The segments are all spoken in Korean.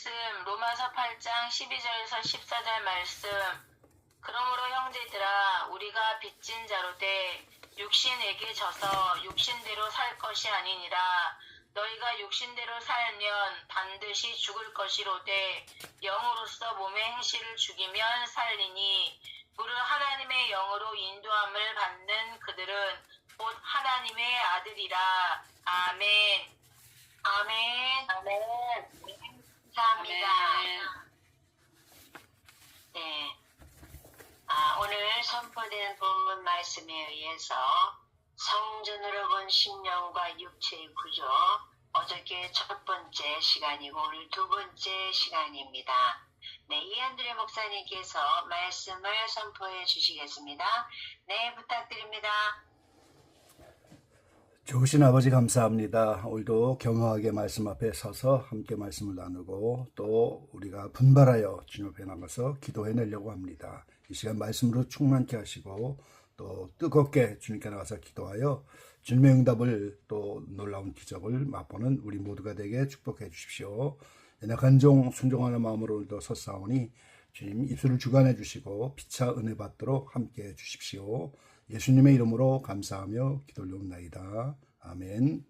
말씀, 로마서 8장 12절에서 14절 말씀. 그러므로 형제들아, 우리가 빚진 자로 돼 육신에게 져서 육신대로 살 것이 아니니라. 너희가 육신대로 살면 반드시 죽을 것이로되 영으로서 몸의 행실을 죽이면 살리니, 무릇 하나님의 영으로 인도함을 받는 그들은 곧 하나님의 아들이라. 아멘. 아멘. 아멘. 감사합니다. 네. 오늘 선포된 본문 말씀에 의해서 성전으로 본 심령과 육체의 구조, 어저께 첫 번째 시간이고 오늘 두 번째 시간입니다. 네, 이한드레 목사님께서 말씀을 선포해 주시겠습니다. 네, 부탁드립니다. 좋으신 아버지 감사합니다. 오늘도 겸허하게 말씀 앞에 서서 함께 말씀을 나누고 또 우리가 분발하여 주님 앞에 나가서 기도해내려고 합니다. 이 시간 말씀으로 충만케 하시고 또 뜨겁게 주님께 나가서 기도하여 주님의 응답을 또 놀라운 기적을 맛보는 우리 모두가 되게 축복해 주십시오. 연약한 종 순종하는 마음으로 오늘도 섰사오니 주님 입술을 주관해 주시고 피차 은혜 받도록 함께 해 주십시오. 예수님의 이름으로 감사하며 기도 올려옵나이다. 아멘.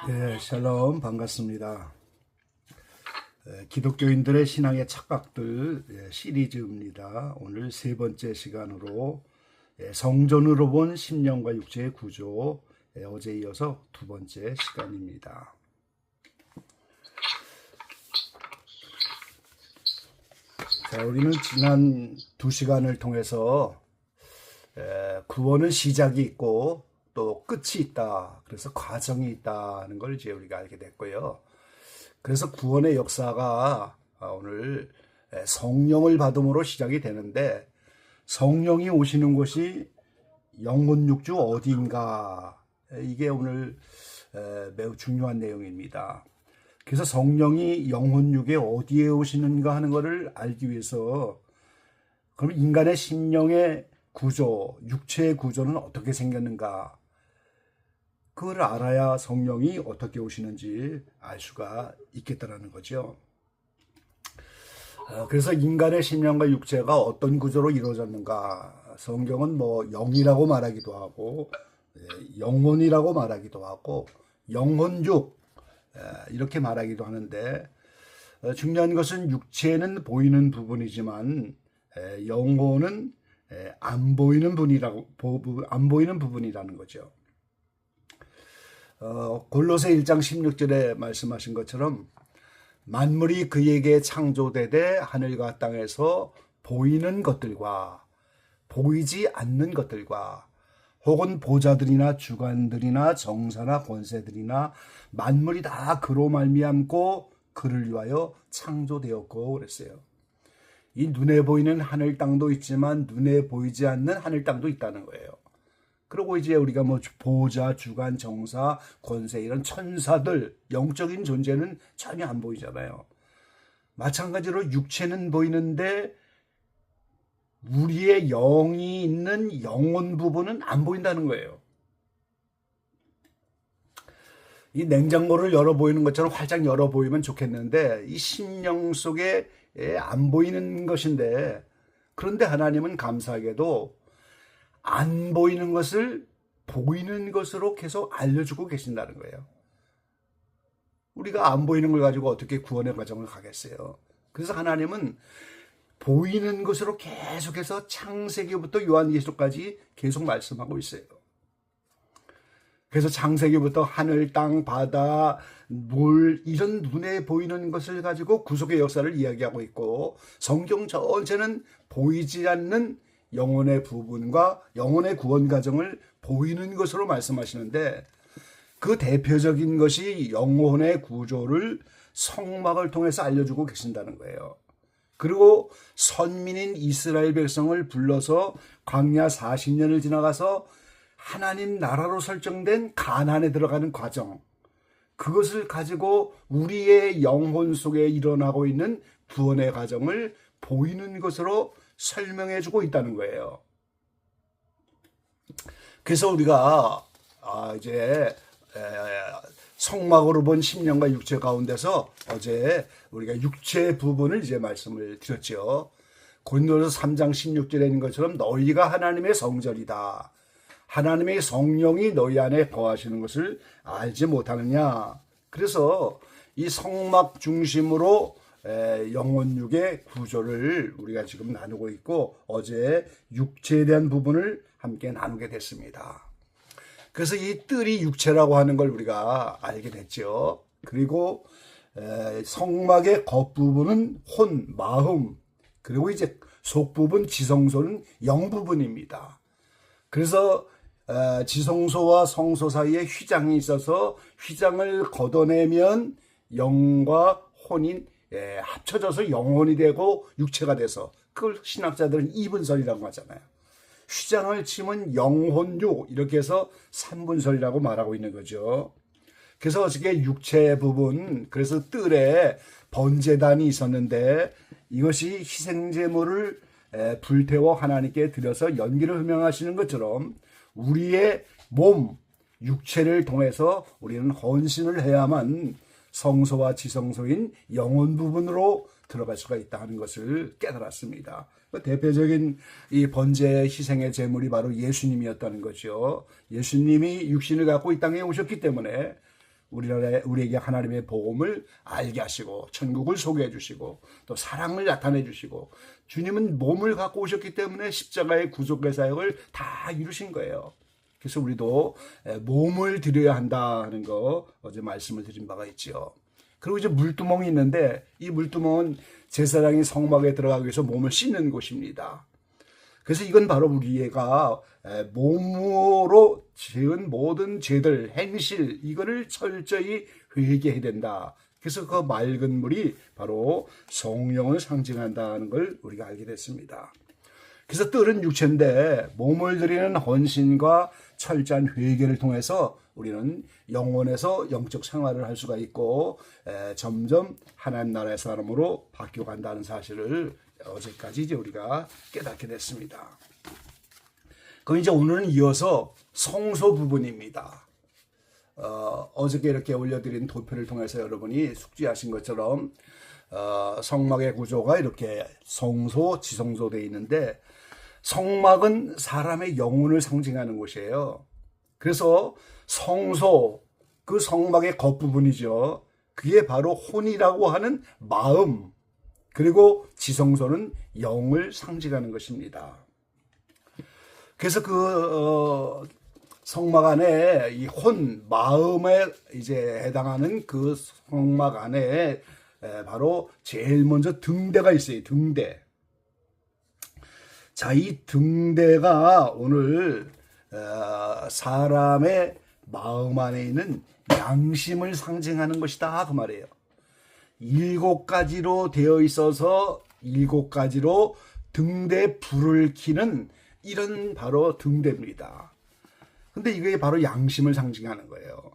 아멘. 네, 샬롬 반갑습니다. 기독교인들의 신앙의 착각들 시리즈입니다. 오늘 세 번째 시간으로 성전으로 본 심령과 육체의 구조, 어제 이어서 두 번째 시간입니다. 자, 우리는 지난 두 시간을 통해서 구원은 시작이 있고 또 끝이 있다. 그래서 과정이 있다는 걸 이제 우리가 알게 됐고요. 그래서 구원의 역사가 오늘 성령을 받음으로 시작이 되는데, 성령이 오시는 곳이 영혼 육주 어디인가, 이게 오늘 매우 중요한 내용입니다. 그래서 성령이 영혼 육에 어디에 오시는가 하는 것을 알기 위해서, 그럼 인간의 심령의 구조, 육체의 구조는 어떻게 생겼는가, 그걸 알아야 성령이 어떻게 오시는지 알 수가 있겠다라는 거죠. 그래서 인간의 심령과 육체가 어떤 구조로 이루어졌는가, 성경은 뭐 영이라고 말하기도 하고 영혼이라고 말하기도 하고 영혼육 이렇게 말하기도 하는데, 중요한 것은 육체는 보이는 부분이지만 영혼은 안 보이는 부분이라는 거죠. 골로새 1장 16절에 말씀하신 것처럼 만물이 그에게 창조되되 하늘과 땅에서 보이는 것들과 보이지 않는 것들과 혹은 보좌들이나 주관들이나 정사나 권세들이나 만물이 다 그로 말미암고 그를 위하여 창조되었고 그랬어요. 이 눈에 보이는 하늘 땅도 있지만 눈에 보이지 않는 하늘 땅도 있다는 거예요. 그리고 이제 우리가 뭐 보좌, 주관, 정사, 권세 이런 천사들, 영적인 존재는 전혀 안 보이잖아요. 마찬가지로 육체는 보이는데 우리의 영이 있는 영혼 부분은 안 보인다는 거예요. 이 냉장고를 열어 보이는 것처럼 활짝 열어 보이면 좋겠는데 이 심령 속에 안 보이는 것인데, 그런데 하나님은 감사하게도 안 보이는 것을 보이는 것으로 계속 알려주고 계신다는 거예요. 우리가 안 보이는 걸 가지고 어떻게 구원의 과정을 가겠어요. 그래서 하나님은 보이는 것으로 계속해서 창세기부터 요한계시록까지 계속 말씀하고 있어요. 그래서 창세기부터 하늘, 땅, 바다, 물 이런 눈에 보이는 것을 가지고 구속의 역사를 이야기하고 있고, 성경 전체는 보이지 않는 영혼의 부분과 영혼의 구원 과정을 보이는 것으로 말씀하시는데, 그 대표적인 것이 영혼의 구조를 성막을 통해서 알려주고 계신다는 거예요. 그리고 선민인 이스라엘 백성을 불러서 광야 40년을 지나가서 하나님 나라로 설정된 가나안에 들어가는 과정, 그것을 가지고 우리의 영혼 속에 일어나고 있는 구원의 과정을 보이는 것으로 설명해 주고 있다는 거예요. 그래서 우리가 이제 성막으로 본 심령과 육체 가운데서 어제 우리가 육체 부분을 이제 말씀을 드렸죠. 고린도서 3장 16절에 있는 것처럼 너희가 하나님의 성전이다. 하나님의 성령이 너희 안에 거하시는 것을 알지 못하느냐. 그래서 이 성막 중심으로 영혼육의 구조를 우리가 지금 나누고 있고 어제 육체에 대한 부분을 함께 나누게 됐습니다. 그래서 이 뜰이 육체라고 하는 걸 우리가 알게 됐죠. 그리고 성막의 겉부분은 혼, 마음, 그리고 이제 속부분 지성소는 영 부분입니다. 그래서 지성소와 성소 사이에 휘장이 있어서 휘장을 걷어내면 영과 혼이 합쳐져서 영혼이 되고 육체가 돼서 그걸 신학자들은 이분설이라고 하잖아요. 휘장을 치면 영혼육 이렇게 해서 삼분설이라고 말하고 있는 거죠. 그래서 어저께 육체 부분, 그래서 뜰에 번제단이 있었는데 이것이 희생제물을 불태워 하나님께 드려서 연기를 흠명하시는 것처럼 우리의 몸, 육체를 통해서 우리는 헌신을 해야만 성소와 지성소인 영혼 부분으로 들어갈 수가 있다 하는 것을 깨달았습니다. 대표적인 이 번제 희생의 제물이 바로 예수님이었다는 거죠. 예수님이 육신을 갖고 이 땅에 오셨기 때문에 우리에게 하나님의 복음을 알게 하시고 천국을 소개해 주시고 또 사랑을 나타내 주시고 주님은 몸을 갖고 오셨기 때문에 십자가의 구속의 사역을 다 이루신 거예요. 그래서 우리도 몸을 드려야 한다는 거 어제 말씀을 드린 바가 있죠. 그리고 이제 물두멍이 있는데 이 물두멍은 제사장이 성막에 들어가기 위해서 몸을 씻는 곳입니다. 그래서 이건 바로 우리가 몸으로 지은 모든 죄들, 행실 이거를 철저히 회개해야 된다. 그래서 그 맑은 물이 바로 성령을 상징한다는 걸 우리가 알게 됐습니다. 그래서 뜰은 육체인데 몸을 드리는 헌신과 철저한 회개를 통해서 우리는 영혼에서 영적 생활을 할 수가 있고 점점 하나님 나라의 사람으로 바뀌어간다는 사실을 어제까지 이제 우리가 깨닫게 됐습니다. 그럼 이제 오늘은 이어서 성소 부분입니다. 어저께 이렇게 올려드린 도표를 통해서 여러분이 숙지하신 것처럼 성막의 구조가 이렇게 성소, 지성소 되어 있는데 성막은 사람의 영혼을 상징하는 곳이에요. 그래서 성소, 그 성막의 겉부분이죠. 그게 바로 혼이라고 하는 마음, 그리고 지성소는 영을 상징하는 것입니다. 그래서 그 성막 안에 이 혼, 마음에 이제 해당하는 그 성막 안에 바로 제일 먼저 등대가 있어요. 등대. 자, 이 등대가 오늘 사람의 마음 안에 있는 양심을 상징하는 것이다 그 말이에요. 7가지로 되어 있어서 7가지로 등대에 불을 켜는 이런 바로 등대입니다. 근데 이게 바로 양심을 상징하는 거예요.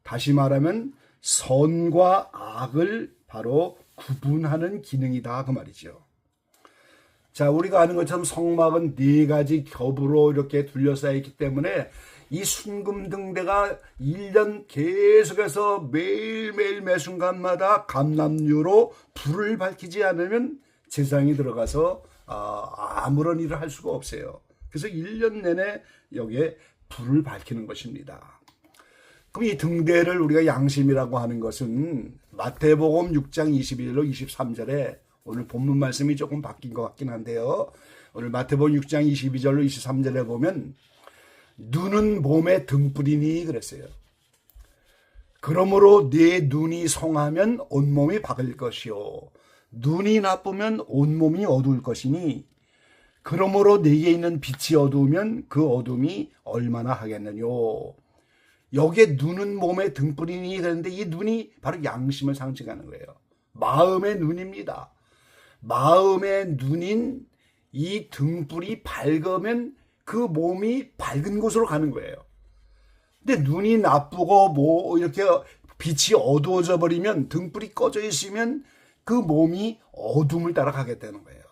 다시 말하면 선과 악을 바로 구분하는 기능이다 그 말이죠. 자, 우리가 아는 것처럼 성막은 4가지 겹으로 이렇게 둘러싸여 있기 때문에 이 순금 등대가 1년 계속해서 매일매일 매순간마다 감람류로 불을 밝히지 않으면 제사장이 들어가서 아무런 일을 할 수가 없어요. 그래서 1년 내내 여기에 불을 밝히는 것입니다. 그럼 이 등대를 우리가 양심이라고 하는 것은 마태복음 6장 21절로 23절에 오늘 본문 말씀이 조금 바뀐 것 같긴 한데요. 오늘 마태복음 6장 22절로 23절에 보면 눈은 몸에 등불이니 그랬어요. 그러므로 네 눈이 성하면 온몸이 밝을 것이요 눈이 나쁘면 온몸이 어두울 것이니 그러므로 네게 있는 빛이 어두우면 그 어둠이 얼마나 하겠느뇨. 여기에 눈은 몸에 등불이니 그랬는데 이 눈이 바로 양심을 상징하는 거예요. 마음의 눈입니다. 마음의 눈인 이 등불이 밝으면 그 몸이 밝은 곳으로 가는 거예요. 근데 눈이 나쁘고 뭐 이렇게 빛이 어두워져 버리면 등불이 꺼져 있으면 그 몸이 어둠을 따라가게 되는 거예요.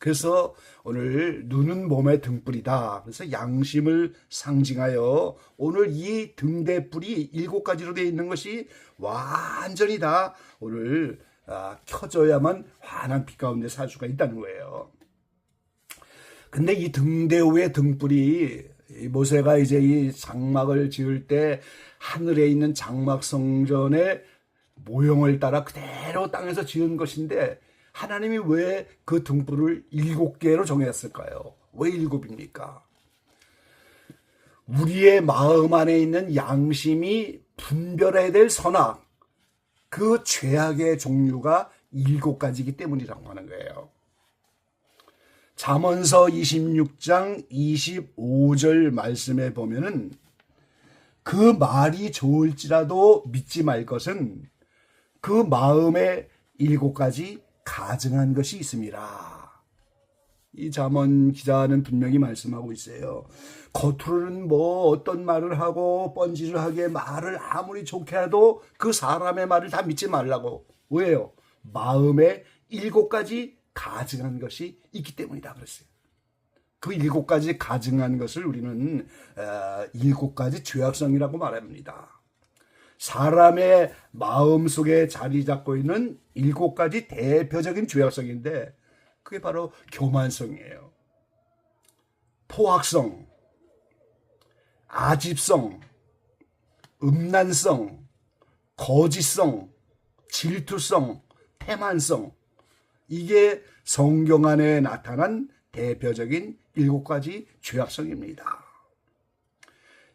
그래서 오늘 눈은 몸의 등불이다. 그래서 양심을 상징하여 오늘 이 등대불이 7가지로 되어 있는 것이 완전히 다 오늘 켜져야만 환한 빛 가운데 살 수가 있다는 거예요. 근데 이 등대우의 등불이 모세가 이제 이 장막을 지을 때 하늘에 있는 장막 성전의 모형을 따라 그대로 땅에서 지은 것인데 하나님이 왜 그 등불을 7개로 정했을까요? 왜 7입니까? 우리의 마음 안에 있는 양심이 분별해야 될 선악, 그 죄악의 종류가 7가지이기 때문이라고 하는 거예요. 잠언서 26장 25절 말씀에 보면은 그 말이 좋을지라도 믿지 말 것은 그 마음에 7가지 가증한 것이 있습니다. 이 잠언 기자는 분명히 말씀하고 있어요. 겉으로는 뭐 어떤 말을 하고 뻔질하게 말을 아무리 좋게 해도 그 사람의 말을 다 믿지 말라고. 왜요? 마음에 7가지 가증한 것이 있기 때문이다 그랬어요. 그 7가지 가증한 것을 우리는 7가지 죄악성이라고 말합니다. 사람의 마음속에 자리 잡고 있는 7가지 대표적인 죄악성인데 그게 바로 교만성이에요. 포악성, 아집성, 음란성, 거짓성, 질투성, 태만성, 이게 성경 안에 나타난 대표적인 7가지 죄악성입니다.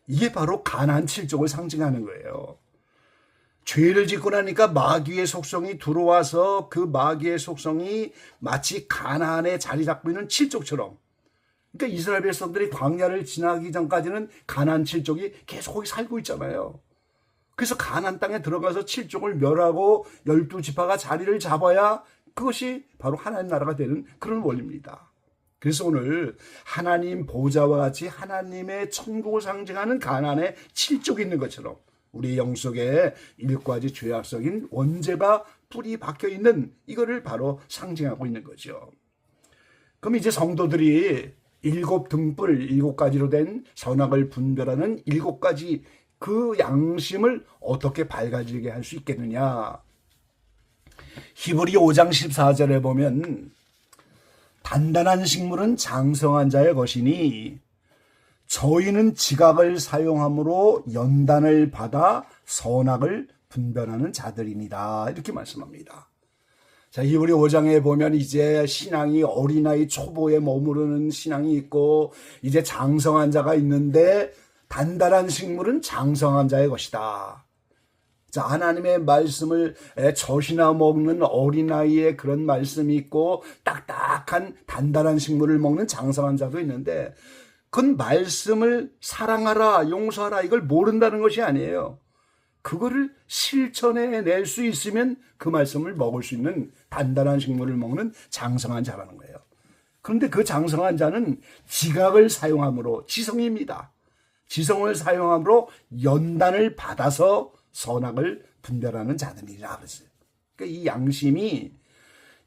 이게 바로 가나안 7족을 상징하는 거예요. 죄를 짓고 나니까 마귀의 속성이 들어와서 그 마귀의 속성이 마치 가나안에 자리 잡고 있는 7족처럼, 그러니까 이스라엘 백성들이 광야를 지나기 전까지는 가나안 7족이 계속 거기 살고 있잖아요. 그래서 가나안 땅에 들어가서 7족을 멸하고 12지파가 자리를 잡아야 그것이 바로 하나님 나라가 되는 그런 원리입니다. 그래서 오늘 하나님 보좌와 같이 하나님의 천국을 상징하는 가나안에 7족이 있는 것처럼 우리 영속에 7가지 죄악성인 원죄가 뿌리 박혀 있는 이거를 바로 상징하고 있는 거죠. 그럼 이제 성도들이 7등불 7가지로 된 선악을 분별하는 7가지 그 양심을 어떻게 밝아지게 할 수 있겠느냐. 히브리 5장 14절에 보면 단단한 식물은 장성한 자의 것이니 저희는 지각을 사용함으로 연단을 받아 선악을 분별하는 자들이니다. 이렇게 말씀합니다. 자, 히브리 5장에 보면 이제 신앙이 어린아이 초보에 머무르는 신앙이 있고 이제 장성한 자가 있는데 단단한 식물은 장성한 자의 것이다. 자, 하나님의 말씀을 젖이나 먹는 어린아이의 그런 말씀이 있고 딱딱한 단단한 식물을 먹는 장성한 자도 있는데 그건 말씀을 사랑하라, 용서하라 이걸 모른다는 것이 아니에요. 그거를 실천해 낼 수 있으면 그 말씀을 먹을 수 있는 단단한 식물을 먹는 장성한 자라는 거예요. 그런데 그 장성한 자는 지각을 사용함으로, 지성입니다. 지성을 사용함으로 연단을 받아서 선악을 분별하는 자들이라 그랬어요. 그러니까 이 양심이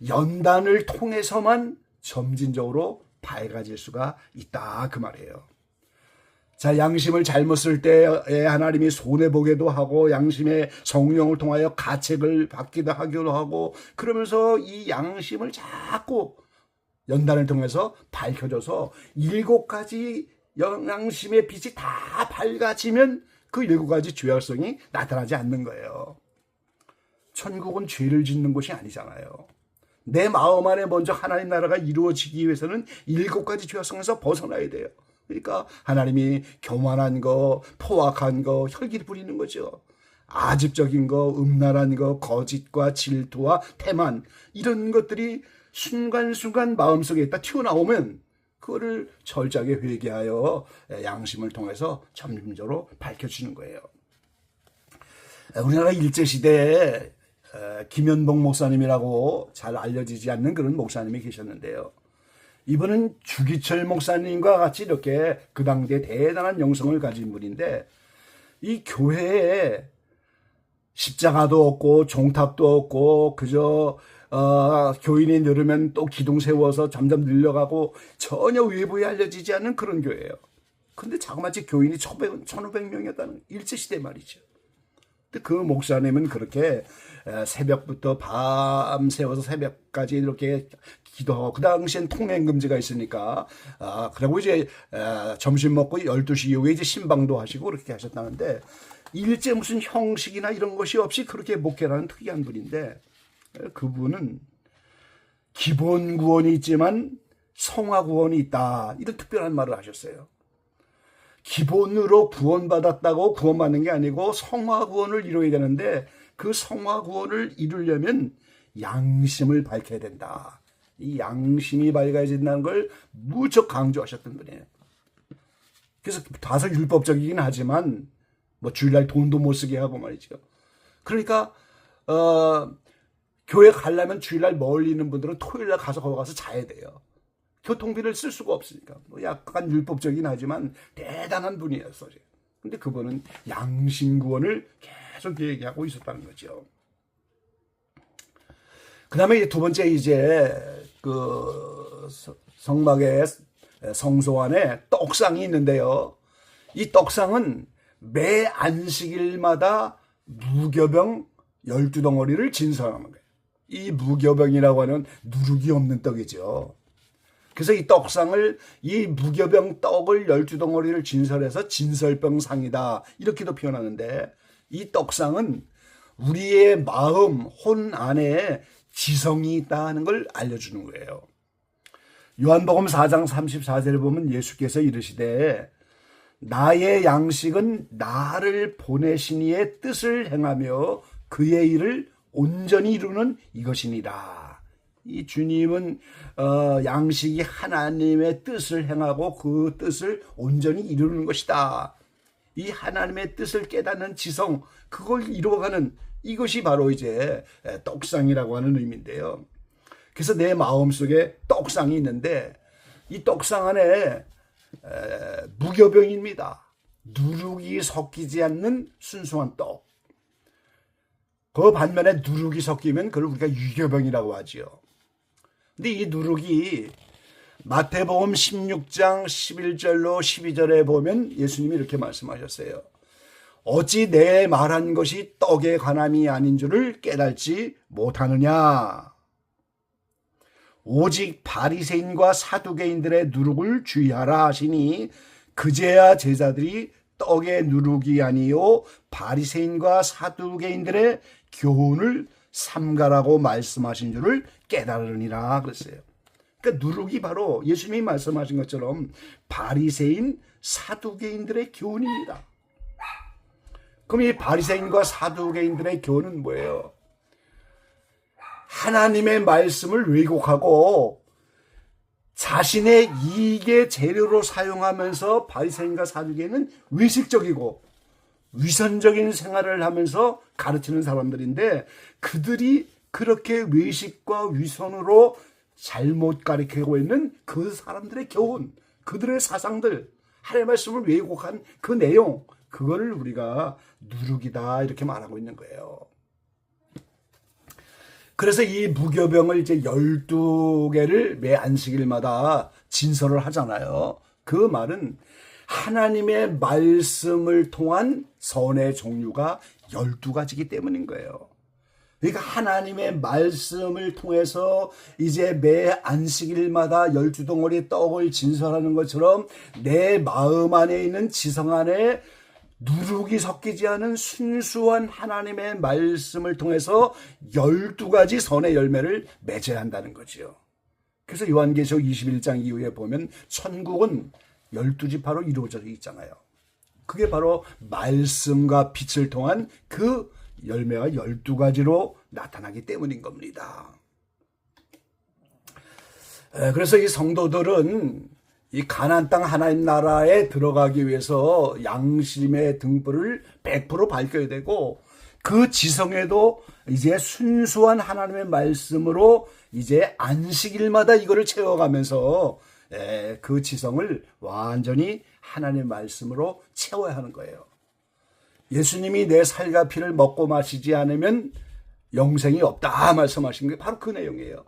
연단을 통해서만 점진적으로 밝아질 수가 있다 그 말이에요. 자, 양심을 잘못 쓸 때 하나님이 손해보게도 하고 양심의 성령을 통하여 가책을 받기도 하기도 하고 그러면서 이 양심을 자꾸 연단을 통해서 밝혀져서 7가지 양심의 빛이 다 밝아지면 그 7가지 죄악성이 나타나지 않는 거예요. 천국은 죄를 짓는 곳이 아니잖아요. 내 마음 안에 먼저 하나님 나라가 이루어지기 위해서는 7가지 죄악성에서 벗어나야 돼요. 그러니까 하나님이 교만한 거, 포악한 거, 혈기를 부리는 거죠. 아집적인 거, 음란한 거, 거짓과 질투와 태만 이런 것들이 순간순간 마음속에 있다 튀어나오면 그거를 철저하게 회개하여 양심을 통해서 점진적으로 밝혀주는 거예요. 우리나라 일제시대에 김현봉 목사님이라고 잘 알려지지 않는 그런 목사님이 계셨는데요. 이분은 주기철 목사님과 같이 이렇게 그 당시에 대단한 영성을 가진 분인데 이 교회에 십자가도 없고 종탑도 없고 그저 교인이 늘으면 또 기둥 세워서 점점 늘려가고 전혀 외부에 알려지지 않는 그런 교회예요. 근데 자그마치 교인이 1500명이었다는 일제시대 말이죠. 근데 그 목사님은 그렇게 새벽부터 밤 새워서 새벽까지 이렇게 기도하고, 그 당시엔 통행 금지가 있으니까, 그리고 이제 점심 먹고 12시 이후에 이제 신방도 하시고 그렇게 하셨다는데, 일제 무슨 형식이나 이런 것이 없이 그렇게 목회라는 특이한 분인데, 그분은 기본 구원이 있지만 성화 구원이 있다, 이런 특별한 말을 하셨어요. 기본으로 구원받았다고 구원받는 게 아니고 성화 구원을 이루어야 되는데, 그 성화 구원을 이루려면 양심을 밝혀야 된다. 이 양심이 밝아야 된다는 걸 무척 강조하셨던 분이에요. 그래서 다소 율법적이긴 하지만 뭐 주일날 돈도 못 쓰게 하고 말이죠. 그러니까 교회 가려면 주일날 멀리 있는 분들은 토요일날 가서 거기 가서 자야 돼요. 교통비를 쓸 수가 없으니까. 뭐 약간 율법적이긴 하지만 대단한 분이었어요. 근데 그분은 양심 구원을 계속 얘기하고 있었다는 거죠. 그 다음에 두 번째, 이제 그 성막의 성소 안에 떡상이 있는데요. 이 떡상은 매 안식일마다 무교병 12덩어리를 진설하는 거예요. 이 무교병이라고 하는 누룩이 없는 떡이죠. 그래서 이 떡상을, 이 무교병 떡을 12덩어리를 진설해서 진설병상이다, 이렇게도 표현하는데, 이 떡상은 우리의 마음, 혼 안에 지성이 있다는 걸 알려주는 거예요. 요한복음 4장 34절을 보면 예수께서 이르시되 나의 양식은 나를 보내신 이의 뜻을 행하며 그의 일을 온전히 이루는 이것이니라. 이 주님은 양식이 하나님의 뜻을 행하고 그 뜻을 온전히 이루는 것이다. 이 하나님의 뜻을 깨닫는 지성, 그걸 이루어가는, 이것이 바로 이제 떡상이라고 하는 의미인데요. 그래서 내 마음속에 떡상이 있는데, 이 떡상 안에 무교병입니다. 누룩이 섞이지 않는 순수한 떡. 그 반면에 누룩이 섞이면 그걸 우리가 유교병이라고 하지요. 근데 이 누룩이 마태복음 16장 11절로 12절에 보면 예수님이 이렇게 말씀하셨어요. 어찌 내 말한 것이 떡의 관함이 아닌 줄을 깨달지 못하느냐. 오직 바리새인과 사두개인들의 누룩을 주의하라 하시니 그제야 제자들이 떡의 누룩이 아니요 바리새인과 사두개인들의 교훈을 삼가라고 말씀하신 줄을 깨달으니라 그랬어요. 그러니까 누룩이 바로 예수님이 말씀하신 것처럼 바리새인, 사두개인들의 교훈입니다. 그럼 이 바리새인과 사두개인들의 교훈은 뭐예요? 하나님의 말씀을 왜곡하고 자신의 이익의 재료로 사용하면서, 바리새인과 사두개인은 외식적이고 위선적인 생활을 하면서 가르치는 사람들인데, 그들이 그렇게 외식과 위선으로 잘못 가르치고 있는 그 사람들의 교훈, 그들의 사상들, 하나님의 말씀을 왜곡한 그 내용, 그거를 우리가 누룩이다, 이렇게 말하고 있는 거예요. 그래서 이 무교병을 이제 12개를 매 안식일마다 진설을 하잖아요. 그 말은 하나님의 말씀을 통한 선의 종류가 12가지이기 때문인 거예요. 그러니까 하나님의 말씀을 통해서 이제 매 안식일마다 12덩어리 떡을 진설하는 것처럼 내 마음 안에 있는 지성 안에 누룩이 섞이지 않은 순수한 하나님의 말씀을 통해서 12가지 선의 열매를 맺어야 한다는 거죠. 그래서 요한계시록 21장 이후에 보면 천국은 12지파로 이루어져 있잖아요. 그게 바로 말씀과 빛을 통한 그 열매가 12가지로 나타나기 때문인 겁니다. 그래서 이 성도들은 이 가나안 땅 하나님 나라에 들어가기 위해서 양심의 등불을 100% 밝혀야 되고, 그 지성에도 이제 순수한 하나님의 말씀으로 이제 안식일마다 이거를 채워가면서 그 지성을 완전히 하나님의 말씀으로 채워야 하는 거예요. 예수님이 내 살과 피를 먹고 마시지 않으면 영생이 없다 말씀하신 게 바로 그 내용이에요.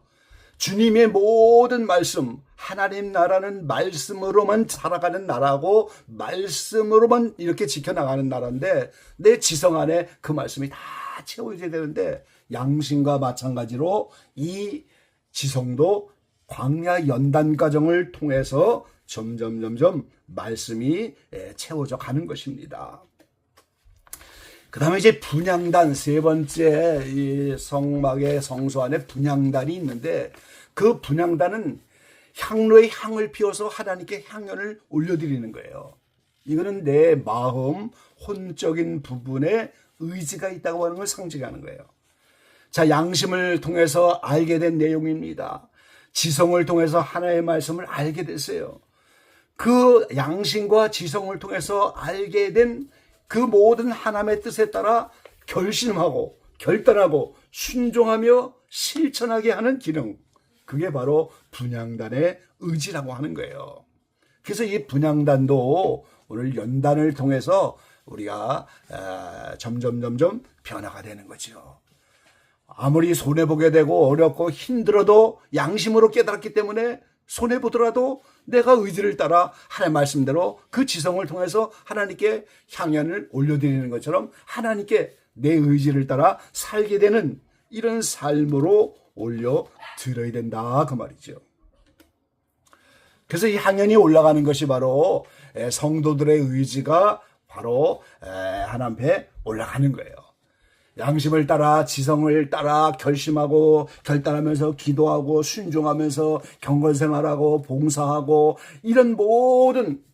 주님의 모든 말씀, 하나님 나라는 말씀으로만 살아가는 나라고 말씀으로만 이렇게 지켜나가는 나라인데 내 지성 안에 그 말씀이 다 채워져야 되는데 양심과 마찬가지로 이 지성도 광야 연단 과정을 통해서 점점 말씀이 채워져 가는 것입니다. 그 다음에 이제 분향단, 세 번째 이 성막의 성소 안에 분향단이 있는데 그 분향단은 향로의 향을 피워서 하나님께 향연을 올려드리는 거예요. 이거는 내 마음, 혼적인 부분에 의지가 있다고 하는 걸 상징하는 거예요. 자, 양심을 통해서 알게 된 내용입니다. 지성을 통해서 하나님의 말씀을 알게 됐어요. 그 양심과 지성을 통해서 알게 된 그 모든 하나님의 뜻에 따라 결심하고 결단하고 순종하며 실천하게 하는 기능, 그게 바로 분향단의 의지라고 하는 거예요. 그래서 이 분향단도 오늘 연단을 통해서 우리가 점점 변화가 되는 거죠. 아무리 손해보게 되고 어렵고 힘들어도 양심으로 깨달았기 때문에 손해보더라도 내가 의지를 따라 하나님 말씀대로 그 지성을 통해서 하나님께 향연을 올려드리는 것처럼 하나님께 내 의지를 따라 살게 되는 이런 삶으로 올려드려야 된다 그 말이죠. 그래서 이 향연이 올라가는 것이 바로 성도들의 의지가 바로 하나님 앞에 올라가는 거예요. 양심을 따라 지성을 따라 결심하고 결단하면서 기도하고 순종하면서 경건생활하고 봉사하고 이런 모든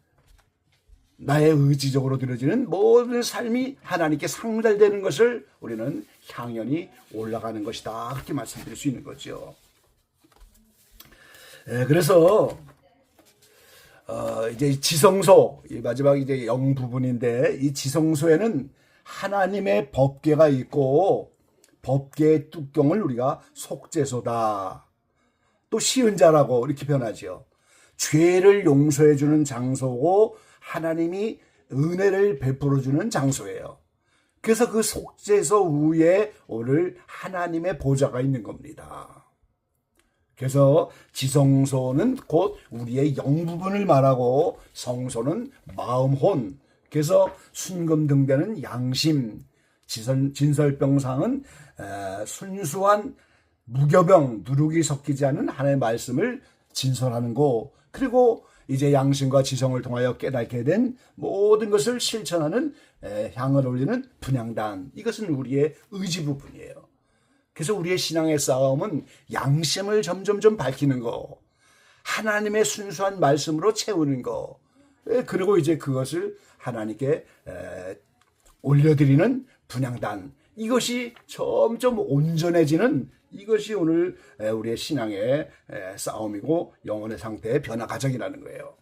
나의 의지적으로 드려지는 모든 삶이 하나님께 상달되는 것을 우리는 향연이 올라가는 것이다 그렇게 말씀드릴 수 있는 거죠. 그래서 이제 지성소 마지막 이제 영 부분인데 이 지성소에는 하나님의 법궤가 있고 법궤의 뚜껑을 우리가 속죄소다. 또 시은자라고 이렇게 표현하죠. 죄를 용서해 주는 장소고 하나님이 은혜를 베풀어 주는 장소예요. 그래서 그 속죄소 위에 오늘 하나님의 보좌가 있는 겁니다. 그래서 지성소는 곧 우리의 영 부분을 말하고 성소는 마음, 혼, 그래서 순금등대는 양심, 진설병상은 순수한 무교병, 누룩이 섞이지 않은 하나님의 말씀을 진설하는 거, 그리고 이제 양심과 지성을 통하여 깨닫게 된 모든 것을 실천하는 향을 올리는 분향단, 이것은 우리의 의지 부분이에요. 그래서 우리의 신앙의 싸움은 양심을 점점 밝히는 거, 하나님의 순수한 말씀으로 채우는 거, 그리고 이제 그것을 하나님께 올려드리는 분향단, 이것이 점점 온전해지는 이것이 오늘 우리의 신앙의 싸움이고 영혼의 상태의 변화 과정이라는 거예요.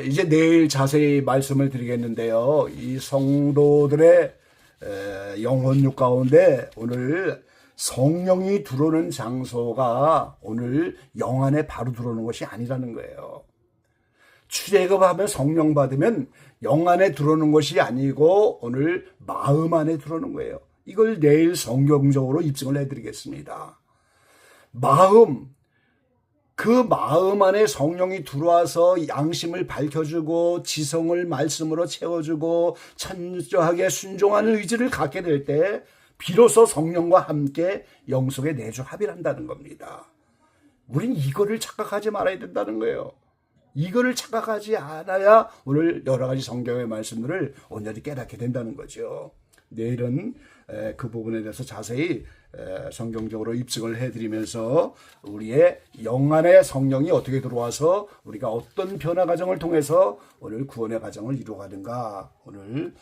이제 내일 자세히 말씀을 드리겠는데요. 이 성도들의 영혼육 가운데 오늘 성령이 들어오는 장소가 오늘 영 안에 바로 들어오는 것이 아니라는 거예요. 출애굽하며 성령 받으면 영 안에 들어오는 것이 아니고 오늘 마음 안에 들어오는 거예요. 이걸 내일 성경적으로 입증을 해드리겠습니다. 그 마음 안에 성령이 들어와서 양심을 밝혀주고 지성을 말씀으로 채워주고 천저하게 순종하는 의지를 갖게 될 때 비로소 성령과 함께 영속의 내주 합의를 한다는 겁니다. 우린 이거를 착각하지 말아야 된다는 거예요. 이거를 착각하지 않아야 오늘 여러 가지 성경의 말씀들을 온전히 깨닫게 된다는 거죠. 내일은 그 부분에 대해서 자세히 성경적으로 입증을 해드리면서 우리의 영 안에 성령이 어떻게 들어와서 우리가 어떤 변화 과정을 통해서 오늘 구원의 과정을 이루어가는가 오늘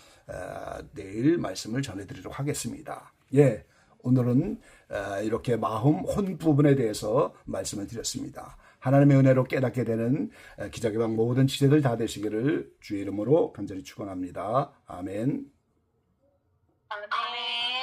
내일 말씀을 전해드리도록 하겠습니다. 오늘은 이렇게 마음 혼 부분에 대해서 말씀을 드렸습니다. 하나님의 은혜로 깨닫게 되는 기적의 방 모든 지체들 다 되시기를 주의 이름으로 간절히 축원합니다. 아멘. 아멘.